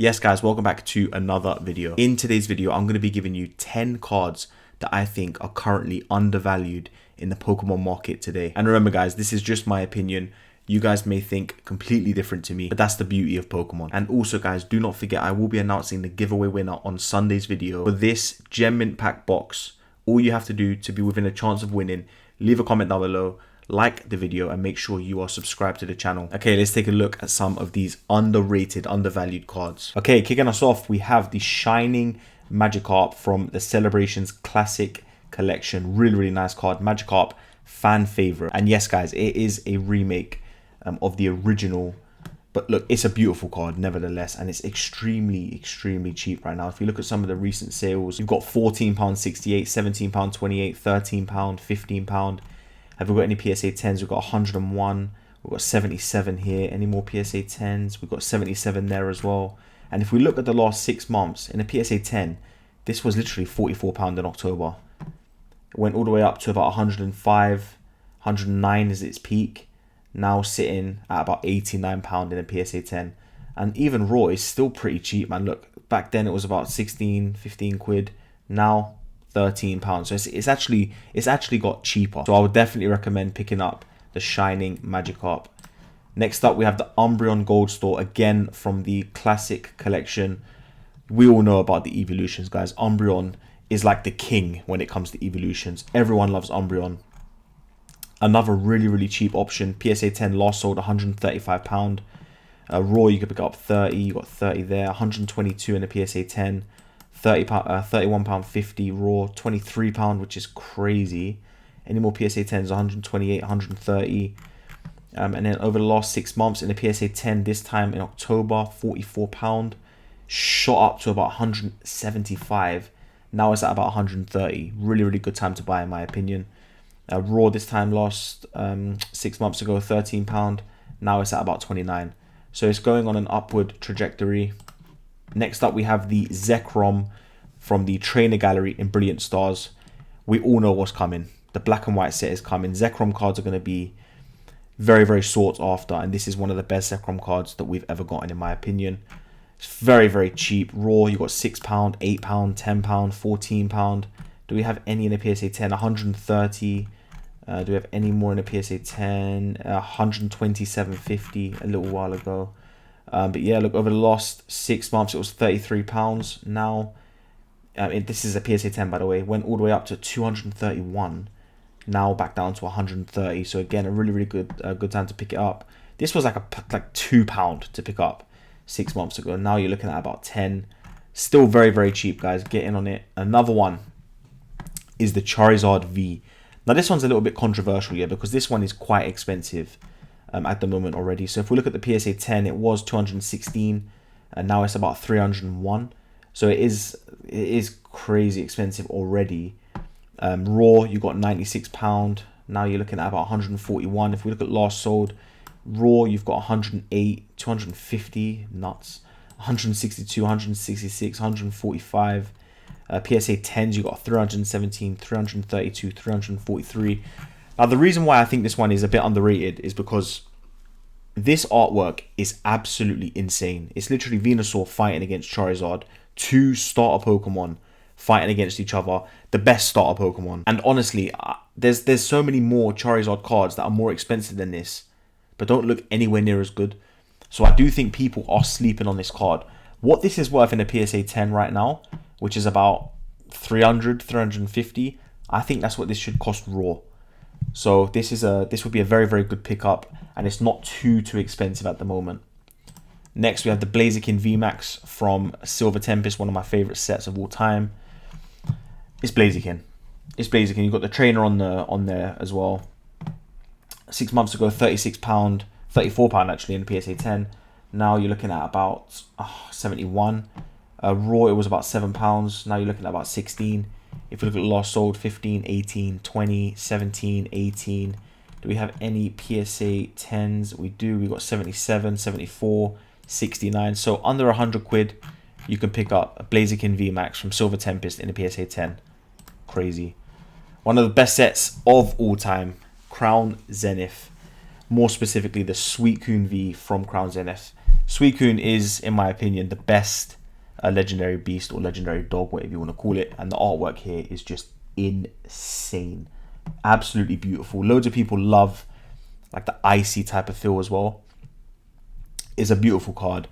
Yes guys, welcome back to another video. In today's video, I'm going to be giving you 10 cards that I think are currently undervalued in the Pokemon market today. And remember guys, this is just my opinion. You guys may think completely different to me, but that's the beauty of Pokemon. And also guys, do not forget, I will be announcing the giveaway winner on Sunday's video. For this Gem Mint Pack box, all you have to do to be within a chance of winning, leave a comment down below, like the video, and make sure you are subscribed to the channel. Okay, let's take a look at some of these underrated, undervalued cards. Okay, kicking us off, we have the Shining Magikarp from the Celebrations Classic Collection. Really nice card. Magikarp, fan favorite. And yes guys, it is a remake of the original, but look, it's a beautiful card nevertheless, and it's extremely cheap right now. If you look at some of the recent sales, you've got £14.68, £17.28, £13, £15. Have we got any PSA 10s? We've got 101. We've got 77 here. Any more PSA 10s? We've got 77 there as well. And if we look at the last 6 months, in a PSA 10, this was literally £44 in October. It went all the way up to about 105, 109 is its peak. Now sitting at about £89 in a PSA 10. And even raw is still pretty cheap, man. Look, back then it was about 16, 15 quid. Now £13. So it's actually got cheaper. So I would definitely recommend picking up the Shining Magikarp. Next up, we have the Umbreon Gold Store, again from the Classic Collection. We all know about the evolutions, guys. Umbreon is like the king when it comes to evolutions. Everyone loves Umbreon. Another really cheap option. PSA 10 last sold £135. Raw, you could pick up 30. You got 30 there. 122 in a PSA 10. £31.50 raw, £23, which is crazy. Any more PSA 10s? 128, 130. And then over the last 6 months in the PSA 10, this time in October, £44, shot up to about 175. Now it's at about 130. Really good time to buy in my opinion. Raw this time last 6 months ago, £13. Now it's at about 29. So it's going on an upward trajectory. Next up, we have the Zekrom from the Trainer Gallery in Brilliant Stars. We all know what's coming. The black and white set is coming. Zekrom cards are going to be very sought after, and this is one of the best Zekrom cards that we've ever gotten in my opinion. It's very cheap. Raw, you got £6, £8, £10, £14. Do we have any in a PSA 10? 130. Do we have any more in a PSA 10? 127.50 a little while ago. But yeah, look, over the last 6 months, it was £33. Now, this is a PSA 10, by the way. Went all the way up to 231. Now back down to 130. So again, a really good time to pick it up. This was like £2 to pick up 6 months ago. Now you're looking at about 10. Still very cheap, guys. Get in on it. Another one is the Charizard V. Now this one's a little bit controversial, yeah, because this one is quite expensive at the moment already. So if we look at the PSA 10, it was 216 and now it's about 301. So it is crazy expensive already. Raw, you got £96. Now you're looking at about 141. If we look at last sold, raw, you've got 108, 250, nuts, 162, 166, 145. PSA 10s, you got 317, 332, 343. Now, the reason why I think this one is a bit underrated is because this artwork is absolutely insane. It's literally Venusaur fighting against Charizard. 2 starter Pokemon fighting against each other. The best starter Pokemon. And honestly, there's so many more Charizard cards that are more expensive than this, but don't look anywhere near as good. So I do think people are sleeping on this card. What this is worth in a PSA 10 right now, which is about 300, 350, I think that's what this should cost raw. So this would be a very good pickup, and it's not too expensive at the moment. Next, we have the Blaziken VMAX from Silver Tempest, one of my favorite sets of all time. It's Blaziken. You've got the trainer on there as well. 6 months ago, £36, £34 actually in the PSA 10. Now you're looking at about 71. Raw, it was about £7. Now you're looking at about 16. If you look at last sold, 15, 18, 20, 17, 18. Do we have any PSA 10s? We do. We got 77, 74, 69. So under 100 quid, you can pick up a Blaziken VMAX from Silver Tempest in a PSA 10. Crazy. One of the best sets of all time, Crown Zenith. More specifically, the Suicune V from Crown Zenith. Suicune is, in my opinion, the best legendary beast or legendary dog, whatever you want to call it. And the artwork here is just insane. Absolutely beautiful. Loads of people love like the icy type of feel as well. It's a beautiful card.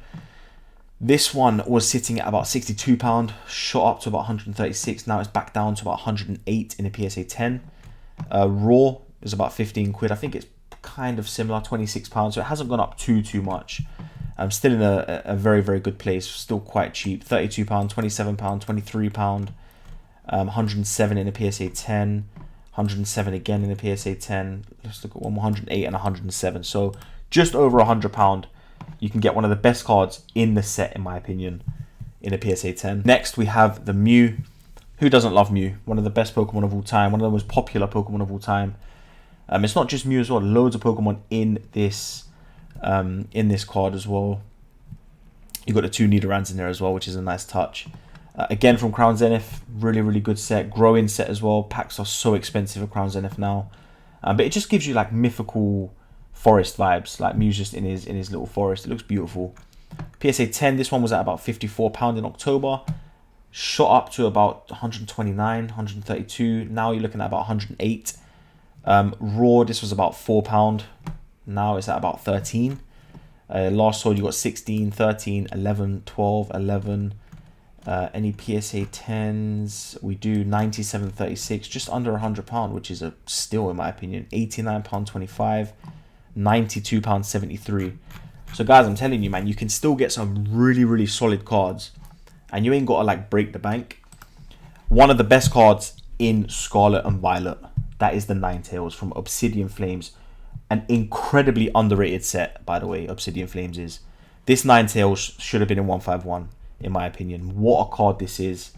This one was sitting at about £62, shot up to about 136. Now it's back down to about 108 in a PSA 10. Raw is about 15 quid. I think it's kind of similar, £26. So it hasn't gone up too much. I'm still in a very, very good place. Still quite cheap. £32, £27, £23, 107 in a PSA 10, 107 again in a PSA 10. Let's look at 108 and 107. So just over £100. You can get one of the best cards in the set, in my opinion, in a PSA 10. Next, we have the Mew. Who doesn't love Mew? One of the best Pokemon of all time. One of the most popular Pokemon of all time. It's not just Mew as well. Loads of Pokemon in this card as well. You got the 2 Nidorans in there as well, which is a nice touch. Again from Crown Zenith, really, really good set. Growing set as well. Packs are so expensive at Crown Zenith now. But it just gives you like mythical forest vibes, like Mew's just in his little forest. It looks beautiful. PSA 10, this one was at about £54 in October, shot up to about 129, 132. Now you're looking at about 108. Raw, this was about £4. Now it's at about 13. Last sold you got 16, 13, 11, 12, 11. Any PSA 10s, we do 97.36, just under £100, which is still, in my opinion, £89.25. £92.73. So guys, I'm telling you, man, you can still get some really, really solid cards, and you ain't got to like break the bank. One of the best cards in Scarlet and Violet, that is the Ninetales from Obsidian Flames. An incredibly underrated set, by the way. Obsidian Flames is. This Ninetales should have been in 151, in my opinion. What a card this is.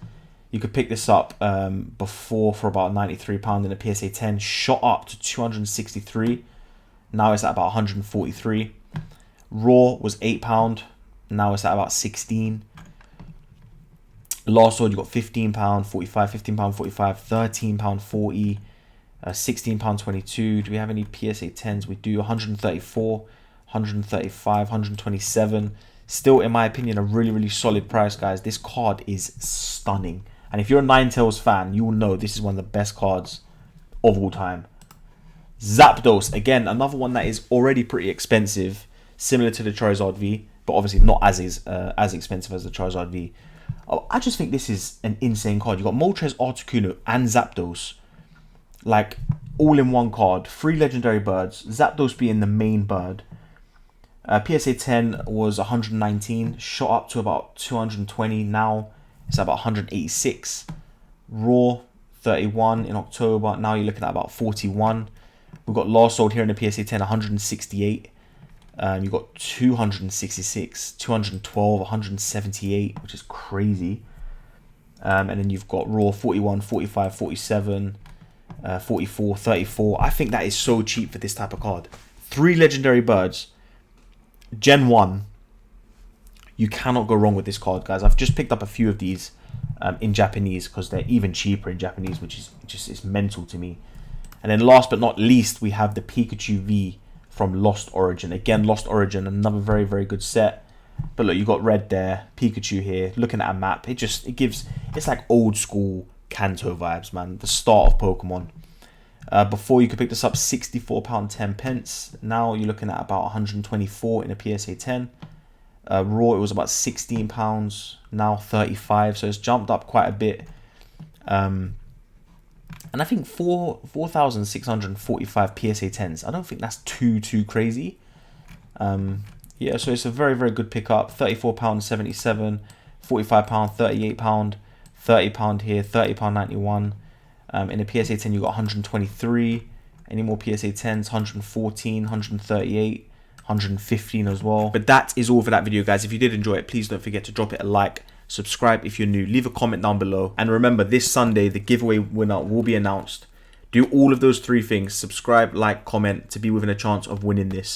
You could pick this up before for about £93 in a PSA 10, shot up to 263. Now it's at about 143. Raw was £8. Now it's at about 16. Last sold you got £15.45, £15.45, £13.40, £16.22. Do we have any PSA 10s? We do. 134, 135, 127. Still, in my opinion, a really, really solid price, guys. This card is stunning. And if you're a Ninetales fan, you will know this is one of the best cards of all time. Zapdos, again, another one that is already pretty expensive, similar to the Charizard V, but obviously not as expensive as the Charizard V. I just think this is an insane card. You got Moltres, Articuno, and Zapdos, like all in one card. 3 legendary birds, Zapdos being the main bird. PSA 10 was 119, shot up to about 220. Now it's about 186. Raw 31 in October. Now you're looking at about 41. We've got last sold here in the PSA 10, 168. You've got 266, 212, 178, which is crazy. And then you've got Raw 41, 45, 47, 44, 34. I think that is so cheap for this type of card. 3 legendary birds. Gen 1. You cannot go wrong with this card, guys. I've just picked up a few of these in Japanese because they're even cheaper in Japanese, which is just it's mental to me. And then last but not least, we have the Pikachu V from Lost Origin. Again, Lost Origin, another very, very good set. But look, you got red there, Pikachu here. Looking at a map, it's like old school Kanto vibes, man. The start of Pokemon. Before you could pick this up £64.10. Now you're looking at about 124 in a PSA 10. Raw, it was about £16. Now 35. So it's jumped up quite a bit. And I think 4,645 PSA 10s. I don't think that's too crazy. Yeah, so it's a very, very good pickup. £34.77, £45, £38, £30 here, £30.91. In a PSA 10, you got 123. Any more PSA 10s? 114, 138, 115 as well. But that is all for that video, guys. If you did enjoy it, please don't forget to drop it a like. Subscribe if you're new, leave a comment down below, and remember, this Sunday the giveaway winner will be announced. Do all of those 3 things: subscribe, like, comment, to be within a chance of winning this.